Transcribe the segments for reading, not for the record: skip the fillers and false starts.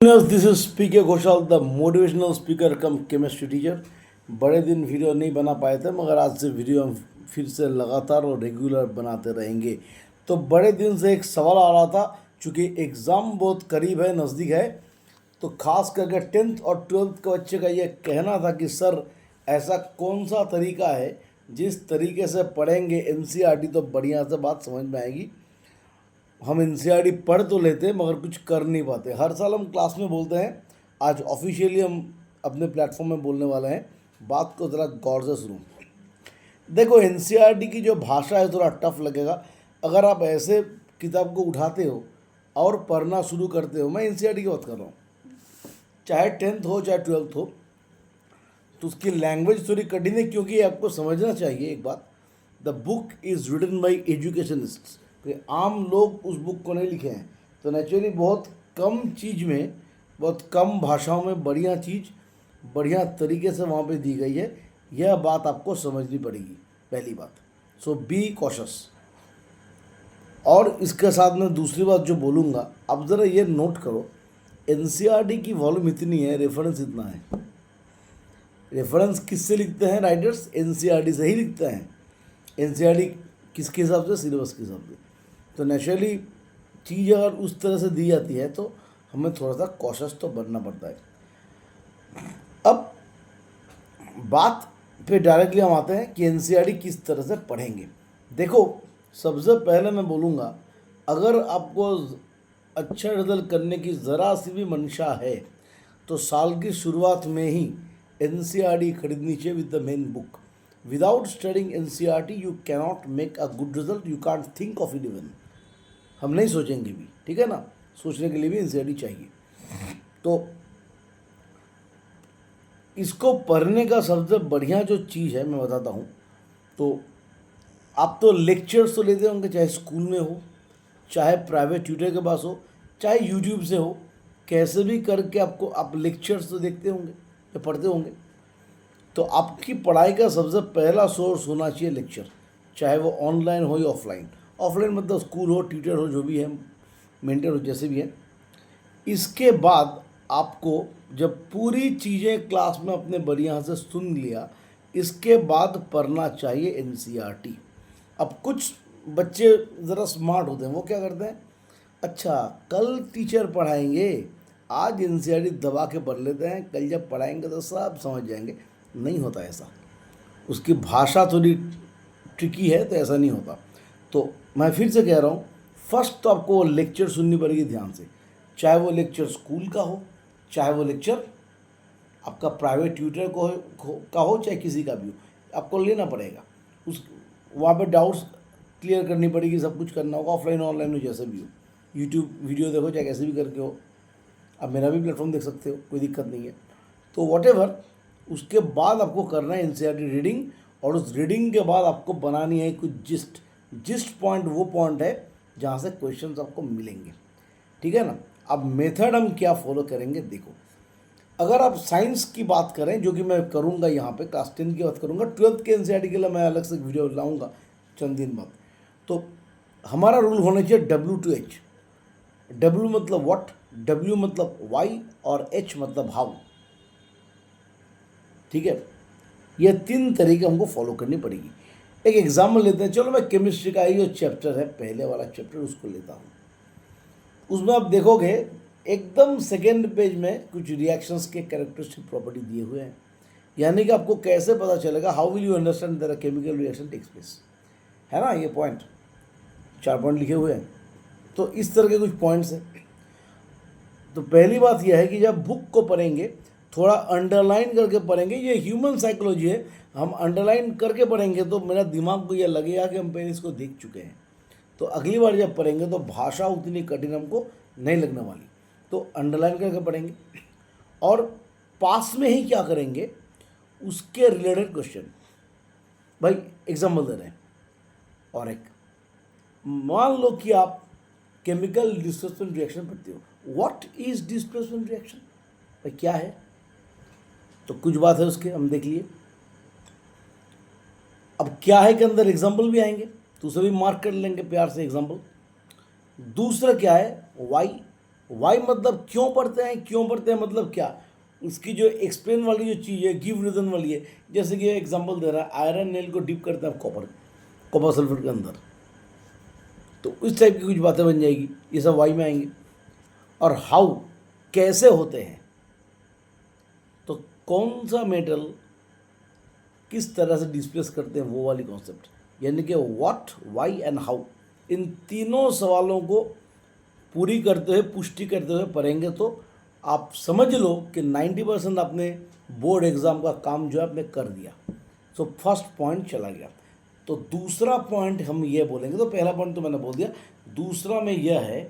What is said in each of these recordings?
This is speaker Ghoshal the motivational speaker come chemistry teacher. बड़े दिन video नहीं बना पाए थे, मगर आज से वीडियो हम फिर से लगातार और रेगुलर बनाते रहेंगे। तो बड़े दिन से एक सवाल आ रहा था, चूँकि एग्ज़ाम बहुत करीब है, नज़दीक है, तो खास करके 10th और 12th के बच्चे का ये कहना था कि सर ऐसा कौन सा तरीका है जिस तरीके से पढ़ेंगे एनसीईआरटी तो बढ़िया से बात समझ में आएगी। हम एनसीईआरटी पढ़ तो लेते हैं मगर कुछ कर नहीं पाते। हर साल हम क्लास में बोलते हैं, आज ऑफिशियली हम अपने प्लेटफॉर्म में बोलने वाले हैं। बात को ज़रा गौर से सुनो। देखो, एनसीईआरटी की जो भाषा है थोड़ा टफ लगेगा। अगर आप ऐसे किताब को उठाते हो और पढ़ना शुरू करते हो, मैं एनसीईआरटी की बात कर रहा हूँ, चाहे 10th हो चाहे 12th हो, तो उसकी लैंग्वेज थोड़ी कठिन है, क्योंकि आपको समझना चाहिए एक बात, the book is written by educationists. आम लोग उस बुक को नहीं लिखे हैं, तो नेचुरली बहुत कम चीज़ में, बहुत कम भाषाओं में बढ़िया चीज़ बढ़िया तरीके से वहाँ पे दी गई है। यह बात आपको समझनी पड़ेगी, पहली बात। सो बी कॉशस। और इसके साथ में दूसरी बात जो बोलूँगा, आप ज़रा ये नोट करो, एनसीईआरटी की वॉल्यूम इतनी है, रेफरेंस इतना है। रेफरेंस किससे लिखते हैं राइटर्स? एनसीईआरटी से ही लिखते हैं। एनसीईआरटी किसके हिसाब से? सिलेबस के हिसाब से। तो नेचुरली चीज़ अगर उस तरह से दी जाती है तो हमें थोड़ा सा कॉशस तो बनना पड़ता है। अब बात पे डायरेक्टली हम आते हैं कि एनसीईआरटी किस तरह से पढ़ेंगे। देखो, सबसे पहले मैं बोलूँगा, अगर आपको अच्छा रिजल्ट करने की ज़रा सी भी मंशा है तो साल की शुरुआत में ही एनसीईआरटी खरीदनी चाहिए with the main book. Without studying NCERT you cannot make a good result, you can't think of it even. हम नहीं सोचेंगे भी, ठीक है ना? सोचने के लिए भी एनसीईआरटी चाहिए। तो इसको पढ़ने का सबसे बढ़िया जो चीज़ है मैं बताता हूँ। तो आप तो लेक्चर्स तो लेते होंगे, चाहे स्कूल में हो, चाहे प्राइवेट ट्यूटर के पास हो, चाहे यूट्यूब से हो, कैसे भी करके आपको आप लेक्चर्स तो देखते होंगे या पढ़ते होंगे। तो आपकी पढ़ाई का सबसे पहला सोर्स होना चाहिए लेक्चर, चाहे वो ऑनलाइन हो या ऑफलाइन। ऑफलाइन मतलब स्कूल हो, ट्यूटर हो, जो भी है, मेंटर हो, जैसे भी है। इसके बाद आपको जब पूरी चीज़ें क्लास में अपने बढ़िया से सुन लिया, इसके बाद पढ़ना चाहिए एनसीईआरटी। अब कुछ बच्चे ज़रा स्मार्ट होते हैं, वो क्या करते हैं, अच्छा कल टीचर पढ़ाएंगे, आज एनसीईआरटी दबा के पढ़ लेते हैं, कल जब पढ़ाएंगे तो सब समझ जाएंगे। नहीं होता ऐसा, उसकी भाषा थोड़ी ट्रिकी है, तो ऐसा नहीं होता। तो मैं फिर से कह रहा हूँ, फर्स्ट तो आपको लेक्चर सुननी पड़ेगी ध्यान से, चाहे वो लेक्चर स्कूल का हो, चाहे वो लेक्चर आपका प्राइवेट ट्यूटर का हो, चाहे किसी का भी हो, आपको लेना पड़ेगा। उस वहाँ पे डाउट्स क्लियर करनी पड़ेगी, सब कुछ करना होगा, ऑफलाइन ऑनलाइन हो, जैसे भी हो। यूट्यूब वीडियो देखो, चाहे कैसे भी करके हो, आप मेरा भी प्लेटफॉर्म देख सकते हो, कोई दिक्कत नहीं है। तो वॉट उसके बाद आपको करना है एनसीईआरटी रीडिंग, और उस रीडिंग के बाद आपको बनानी है कुछ जिस्ट पॉइंट। वो पॉइंट है जहाँ से क्वेश्चंस आपको मिलेंगे, ठीक है ना? अब मेथड हम क्या फॉलो करेंगे, देखो। अगर आप साइंस की बात करें, जो कि मैं करूँगा यहाँ पे, क्लास 10 की बात करूँगा, 12th के एनसीईआरटी के लिए मैं अलग से वीडियो लाऊंगा चंद दिन बाद। तो हमारा रूल होना चाहिए W2H। W मतलब व्हाट, W मतलब वाई, और H मतलब हाउ, ठीक है? ये 3 तरीके हमको फॉलो करनी पड़ेगी। एक एग्जाम्पल लेते हैं, चलो मैं केमिस्ट्री का ही जो चैप्टर है, पहले वाला चैप्टर, उसको लेता हूँ। उसमें आप देखोगे एकदम सेकेंड पेज में कुछ रिएक्शंस के कैरेक्टरिस्टिक प्रॉपर्टी दिए हुए हैं, यानी कि आपको कैसे पता चलेगा, how will you understand that a chemical reaction takes place, है ना? ये पॉइंट 4 पॉइंट लिखे हुए हैं। तो इस तरह के कुछ पॉइंट्स हैं। तो पहली बात यह है कि जब बुक को पढ़ेंगे, थोड़ा अंडरलाइन करके पढ़ेंगे। ये ह्यूमन साइकोलॉजी है, हम अंडरलाइन करके पढ़ेंगे तो मेरा दिमाग को यह लगेगा कि हम पहले इसको देख चुके हैं, तो अगली बार जब पढ़ेंगे तो भाषा उतनी कठिन हमको नहीं लगने वाली। तो अंडरलाइन करके पढ़ेंगे, और पास में ही क्या करेंगे, उसके रिलेटेड क्वेश्चन। भाई एग्जाम्पल दे रहे हैं, और एक मान लो कि आप केमिकल डिस्प्लेसमेंट रिएक्शन पढ़ते हो। व्हाट इज डिस्प्लेसमेंट रिएक्शन, भाई क्या है? तो कुछ बात है उसके, हम देख लिए। अब क्या है के अंदर एग्जाम्पल भी आएंगे, तो उसे भी मार्क कर लेंगे प्यार से, एग्जाम्पल। दूसरा क्या है, वाई, वाई मतलब क्यों पढ़ते हैं, क्यों पढ़ते हैं मतलब क्या, उसकी जो एक्सप्लेन वाली जो चीज़ है, गिव रीजन वाली है। जैसे कि एग्जांपल दे रहा है, आयरन नेल को डिप करते हैं कॉपर सल्फेट के अंदर, तो इस टाइप की कुछ बातें बन जाएगी, ये सब वाई में आएंगे। और हाउ, कैसे होते हैं, तो कौन सा मेटल किस तरह से डिस्प्लेस करते हैं, वो वाली कॉन्सेप्ट, यानी कि व्हाट, वाई एंड हाउ, इन तीनों सवालों को पूरी करते हुए, पुष्टि करते हुए पढ़ेंगे तो आप समझ लो कि 90% आपने बोर्ड एग्ज़ाम का काम जो है आपने कर दिया। सो फर्स्ट पॉइंट चला गया। तो दूसरा पॉइंट हम ये बोलेंगे, तो पहला पॉइंट तो मैंने बोल दिया, दूसरा में यह है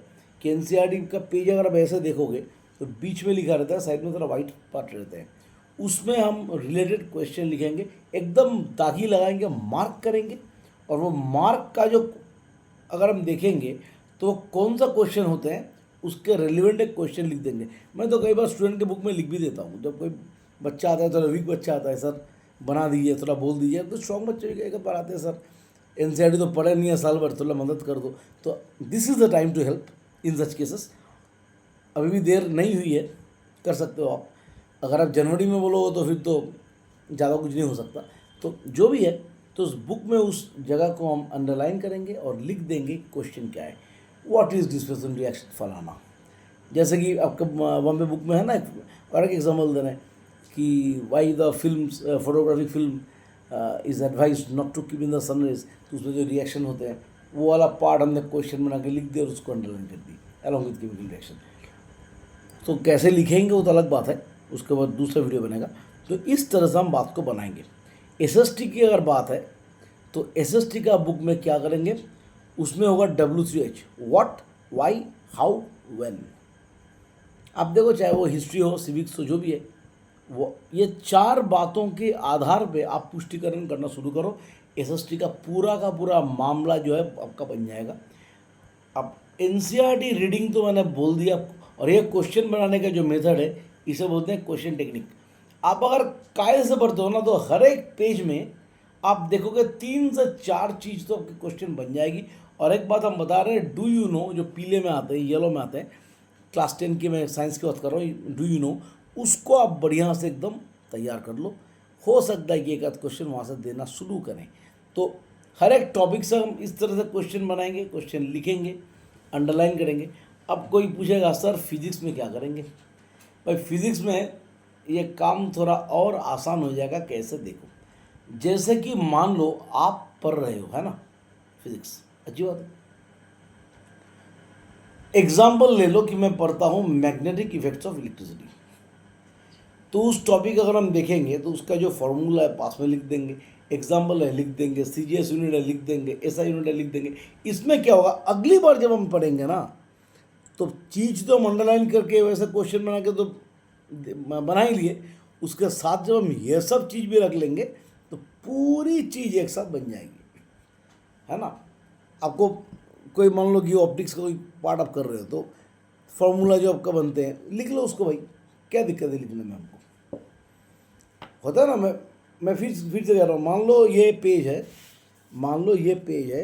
कि एनसीईआरटी का पेज अगर आप ऐसे देखोगे तो बीच में लिखा रहता है, साइड में थोड़ा वाइट पार्ट रहते हैं, उसमें हम रिलेटेड क्वेश्चन लिखेंगे, एकदम दागी लगाएंगे, मार्क करेंगे, और वो मार्क का जो अगर हम देखेंगे तो कौन सा क्वेश्चन होते हैं उसके रिलेवेंट एक क्वेश्चन लिख देंगे। मैं तो कई बार स्टूडेंट के बुक में लिख भी देता हूँ, जब कोई बच्चा आता है, थोड़ा वीक बच्चा आता है, सर बना दीजिए, थोड़ा बोल दीजिए, तो स्ट्रॉन्ग बच्चे भी कई बार आते हैं, सर एनसीईआरटी तो पढ़े नहीं है साल भर, थोड़ा मदद कर दो, तो this is the time to help in such cases. अभी भी देर नहीं हुई है, कर सकते हो आप। अगर आप जनवरी में बोलोगे तो फिर तो ज़्यादा कुछ नहीं हो सकता। तो जो भी है, तो उस बुक में उस जगह को हम अंडरलाइन करेंगे और लिख देंगे क्वेश्चन क्या है, व्हाट इज़ डिस्प्लेसमेंट रिएक्शन फलाना। जैसे कि आपका वहाँ पे बुक में है ना, और एक एग्जाम्पल दे रहे हैं कि why the film photographic film is advise not to keep in the sunrise, तो उसमें जो रिएक्शन होते हैं वो वाला पार्ट हमने क्वेश्चन बना के लिख दिया और उसको अंडरलाइन कर दी अलॉन्ग विद केमिकल रिएक्शन। तो कैसे लिखेंगे वो तो अलग बात है, उसके बाद दूसरा वीडियो बनेगा। तो इस तरह से हम बात को बनाएंगे। एसएसटी की अगर बात है तो एसएसटी का बुक में क्या करेंगे, उसमें होगा W3H, what, Y, how, when. आप देखो, चाहे वो हिस्ट्री हो, सिविक्स हो, जो भी है, वो ये चार बातों के आधार पे आप पुष्टिकरण करना शुरू करो, एसएसटी का पूरा मामला जो है आपका बन जाएगा। अब एनसीईआरटी रीडिंग तो मैंने बोल दिया, और ये क्वेश्चन बनाने का जो मेथड है इसे बोलते हैं क्वेश्चन टेक्निक। आप अगर कायदे से पढ़ते हो ना तो हर एक पेज में आप देखोगे 3 से 4 चीज़ तो आपकी क्वेश्चन बन जाएगी। और एक बात हम बता रहे हैं, डू यू नो, जो पीले में आते हैं, येलो में आते हैं, क्लास 10 की मैं साइंस की बात कर रहा हूँ, डू यू नो, उसको आप बढ़िया से एकदम तैयार कर लो। हो सकता है कि एक आध क्वेश्चन वहाँ से देना शुरू करें। तो हर एक टॉपिक से हम इस तरह से क्वेश्चन बनाएंगे, क्वेश्चन लिखेंगे, अंडरलाइन करेंगे। अब कोई पूछेगा सर फिजिक्स में क्या करेंगे, भाई फिजिक्स में ये काम थोड़ा और आसान हो जाएगा। कैसे, देखो, जैसे कि मान लो आप पढ़ रहे हो, है ना, फिजिक्स, अच्छी बात है। एग्जाम्पल ले लो कि मैं पढ़ता हूँ मैग्नेटिक इफेक्ट्स ऑफ इलेक्ट्रिसिटी, तो उस टॉपिक अगर हम देखेंगे तो उसका जो फॉर्मूला है पास में लिख देंगे, एग्जाम्पल है लिख देंगे, सीजीएस यूनिट है लिख देंगे, एसआई यूनिट है लिख देंगे। इसमें क्या होगा, अगली बार जब हम पढ़ेंगे ना तो चीज़ तो हम अंडरलाइन करके वैसे क्वेश्चन बना के तो बना ही लिए, उसके साथ जब हम ये सब चीज़ भी रख लेंगे तो पूरी चीज़ एक साथ बन जाएगी, है ना। आपको कोई मान लो कि ऑप्टिक्स का कोई पार्ट आप कर रहे हो तो फॉर्मूला जो आपका बनते हैं लिख लो उसको, भाई क्या दिक्कत है लिखने में, हमको होता है ना। मैं फिर से कह रहा हूँ, मान लो ये पेज है, मान लो ये पेज है,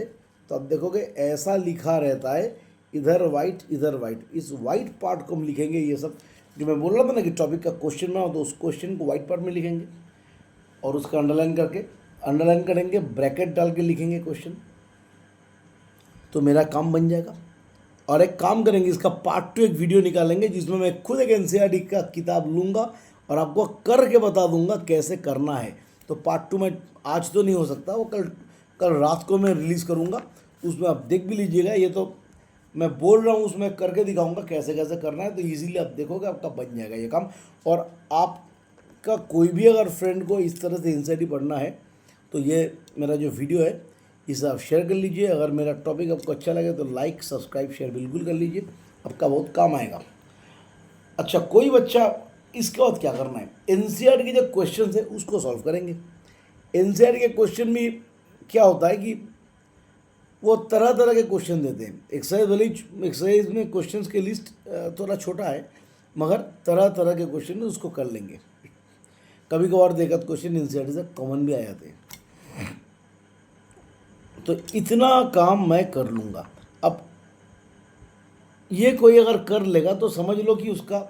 तो आप देखोगे ऐसा लिखा रहता है, इधर वाइट इधर वाइट, इस वाइट पार्ट को हम लिखेंगे। ये सब जो मैं बोल रहा था ना कि टॉपिक का क्वेश्चन में हो तो उस क्वेश्चन को वाइट पार्ट में लिखेंगे और उसका अंडरलाइन करेंगे, ब्रैकेट डाल के लिखेंगे क्वेश्चन, तो मेरा काम बन जाएगा। और एक काम करेंगे, इसका पार्ट 2 एक वीडियो निकालेंगे जिसमें मैं खुद एक एनसीईआरटी का किताब लूँगा और आपको करके बता दूंगा कैसे करना है। तो पार्ट 2 में आज तो नहीं हो सकता, वो कल रात को मैं रिलीज़ करूँगा, उसमें आप देख भी लीजिएगा। ये तो मैं बोल रहा हूँ, उसमें करके दिखाऊंगा कैसे कैसे करना है, तो इजीली आप देखोगे आपका बन जाएगा ये काम। और आपका कोई भी अगर फ्रेंड को इस तरह से एनसीईआरटी पढ़ना है तो ये मेरा जो वीडियो है इसे आप शेयर कर लीजिए। अगर मेरा टॉपिक आपको अच्छा लगे तो लाइक सब्सक्राइब शेयर बिल्कुल कर लीजिए, आपका बहुत काम आएगा। अच्छा, कोई बच्चा, इसके बाद क्या करना है, एनसीईआरटी के जो क्वेश्चन है उसको सॉल्व करेंगे। एनसीईआरटी के क्वेश्चन भी क्या होता है कि वो तरह तरह के क्वेश्चन देते हैं। एक्सरसाइज में क्वेश्चंस की लिस्ट थोड़ा छोटा है, मगर तरह तरह के क्वेश्चन उसको कर लेंगे। कभी कभार देखा तो क्वेश्चन एनसीईआरटी से कॉमन भी आ जाते हैं, तो इतना काम मैं कर लूँगा। अब ये कोई अगर कर लेगा तो समझ लो कि उसका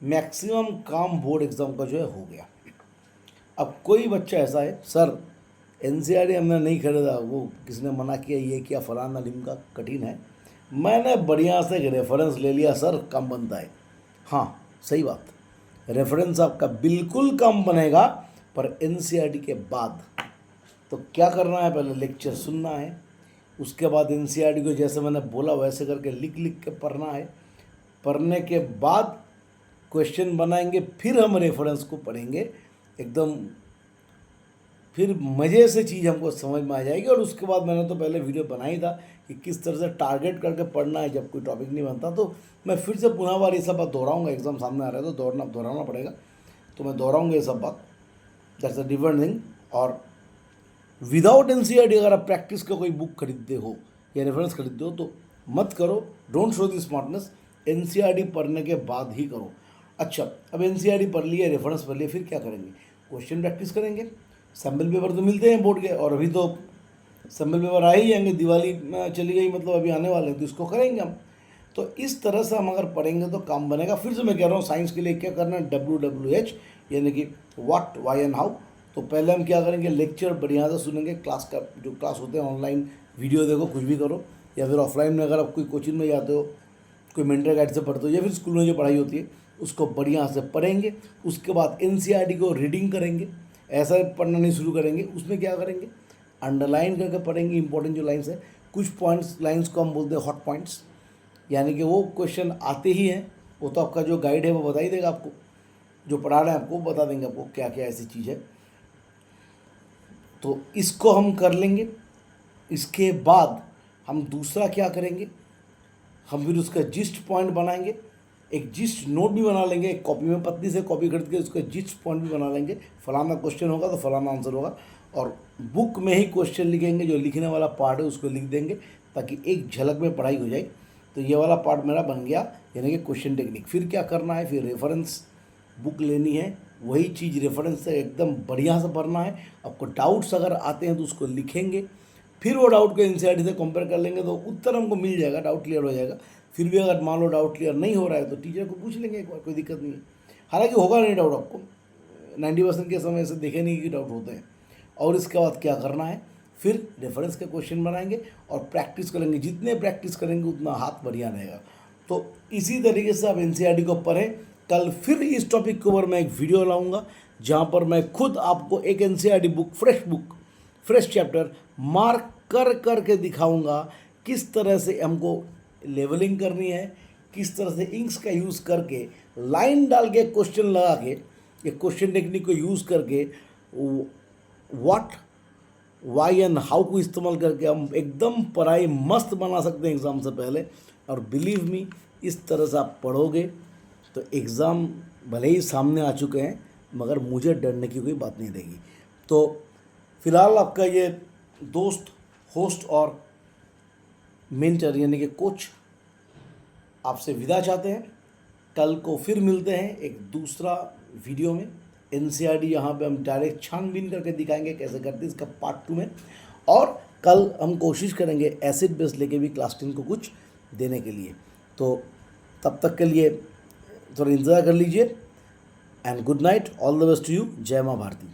मैक्सिमम काम बोर्ड एग्ज़ाम का जो है हो गया। अब कोई बच्चा ऐसा है, सर एनसीईआरटी हमने नहीं खरीदा, वो किसने मना किया, ये क्या फलाना ढिमका, कठिन है, मैंने बढ़िया से एक रेफरेंस ले लिया सर, कम बनता है। हाँ सही बात, रेफरेंस आपका बिल्कुल कम बनेगा, पर एनसीईआरटी के बाद तो क्या करना है, पहले लेक्चर सुनना है, उसके बाद एनसीईआरटी को जैसे मैंने बोला वैसे करके लिख लिख के पढ़ना है, पढ़ने के बाद क्वेश्चन बनाएंगे, फिर हम रेफरेंस को पढ़ेंगे एकदम, फिर मज़े से चीज़ हमको समझ में आ जाएगी। और उसके बाद मैंने तो पहले वीडियो बनाई था कि किस तरह से टारगेट करके पढ़ना है जब कोई टॉपिक नहीं बनता, तो मैं फिर से पुनः बार ये सब बात दोहराऊंगा, एग्ज़ाम सामने आ रहा है तो दोहराना पड़ेगा, तो मैं दोहराऊंगा ये सब बात, दैट्स अ डिफरेंट थिंग। और विदाउट एनसीईआरटी अगर आप प्रैक्टिस का कोई बुक खरीदते हो या रेफरेंस खरीदते हो तो मत करो, don't show the smartness, NCERT पढ़ने के बाद ही करो। अच्छा, अब एनसीईआरटी पढ़ लिया, रेफरेंस पढ़ लिया, फिर क्या करेंगे, क्वेश्चन प्रैक्टिस करेंगे। सैम्पल पेपर तो मिलते हैं बोर्ड के, और अभी तो सैम्पल पेपर आ ही जाएंगे, दिवाली में चली गई मतलब अभी आने वाले हैं, तो इसको करेंगे हम। तो इस तरह से हम अगर पढ़ेंगे तो काम बनेगा। फिर से मैं कह रहा हूँ, साइंस के लिए क्या करना है, WWH यानी कि व्हाट, वाई एंड हाउ। तो पहले हम क्या करेंगे, लेक्चर बढ़िया से सुनेंगे, क्लास का जो क्लास होते हैं ऑनलाइन वीडियो देखो, कुछ भी करो, या फिर ऑफलाइन में अगर आप कोई कोचिंग में जाते हो, कोई मेंटर गाइड से पढ़ते हो, या फिर स्कूल में जो पढ़ाई होती है उसको बढ़िया से पढ़ेंगे। उसके बाद एनसीईआरटी को रीडिंग करेंगे, ऐसा पढ़ना नहीं शुरू करेंगे, उसमें क्या करेंगे, अंडरलाइन करके पढ़ेंगे इंपॉर्टेंट जो लाइन्स है, कुछ पॉइंट्स लाइन्स को हम बोलते हैं हॉट पॉइंट्स, यानी कि वो क्वेश्चन आते ही हैं, वो तो आपका जो गाइड है वो बता ही देगा आपको, जो पढ़ा रहे हैं आपको बता देंगे आपको क्या क्या ऐसी चीज़ है। तो इसको हम कर लेंगे। इसके बाद हम दूसरा क्या करेंगे, हम फिर उसका जिस्ट पॉइंट बनाएंगे, एक जिस्ट नोट भी बना लेंगे, एक कॉपी में पतली से कॉपी खरीद के उसका जिस्ट पॉइंट भी बना लेंगे, फलाना क्वेश्चन होगा तो फलाना आंसर होगा, और बुक में ही क्वेश्चन लिखेंगे, जो लिखने वाला पार्ट है उसको लिख देंगे ताकि एक झलक में पढ़ाई हो जाए। तो ये वाला पार्ट मेरा बन गया, यानी कि क्वेश्चन टेक्निक। फिर क्या करना है, फिर रेफरेंस बुक लेनी है, वही चीज़ रेफरेंस से एकदम बढ़िया से पढ़ना है। आपको डाउट्स अगर आते हैं तो उसको लिखेंगे, फिर वो डाउट को एनसीईआरटी से कंपेयर कर लेंगे तो उत्तर हमको मिल जाएगा, डाउट क्लियर हो जाएगा। फिर भी अगर मान लो डाउट क्लियर नहीं हो रहा है तो टीचर को पूछ लेंगे एक बार, कोई दिक्कत नहीं है। हालांकि होगा नहीं डाउट, आपको 90% के समय से देखे नहीं कि डाउट होते हैं। और इसके बाद क्या करना है, फिर रेफरेंस के क्वेश्चन बनाएंगे और प्रैक्टिस करेंगे, जितने प्रैक्टिस करेंगे उतना हाथ बढ़िया रहेगा। तो इसी तरीके से आप एनसीईआरटी को पढ़ें। कल फिर इस टॉपिक के ऊपर मैं एक वीडियो लाऊंगा जहाँ पर मैं खुद आपको एक NCERT book fresh chapter mark कर करके दिखाऊंगा, किस तरह से हमको लेवलिंग करनी है, किस तरह से इंक्स का यूज़ करके लाइन डाल के क्वेश्चन लगा के, ये क्वेश्चन टेक्निक को यूज़ करके व्हाट, वाई एंड हाउ को इस्तेमाल करके हम एकदम पढ़ाई मस्त बना सकते हैं एग्ज़ाम से पहले। और बिलीव मी, इस तरह से आप पढ़ोगे तो एग्ज़ाम भले ही सामने आ चुके हैं मगर मुझे डरने की कोई बात नहीं रहेगी। तो फिलहाल आपका ये दोस्त, होस्ट और मेंटर यानी कि कोच आपसे विदा चाहते हैं। कल को फिर मिलते हैं एक दूसरा वीडियो में। एनसीईआरटी यहाँ पे हम डायरेक्ट छानबीन करके दिखाएंगे कैसे करते हैं, इसका पार्ट 2 में। और कल हम कोशिश करेंगे एसिड बेस लेके भी क्लास 10 को कुछ देने के लिए। तो तब तक के लिए थोड़ा इंतज़ार कर लीजिए। And good night, all the best to you. जय माँ भारती।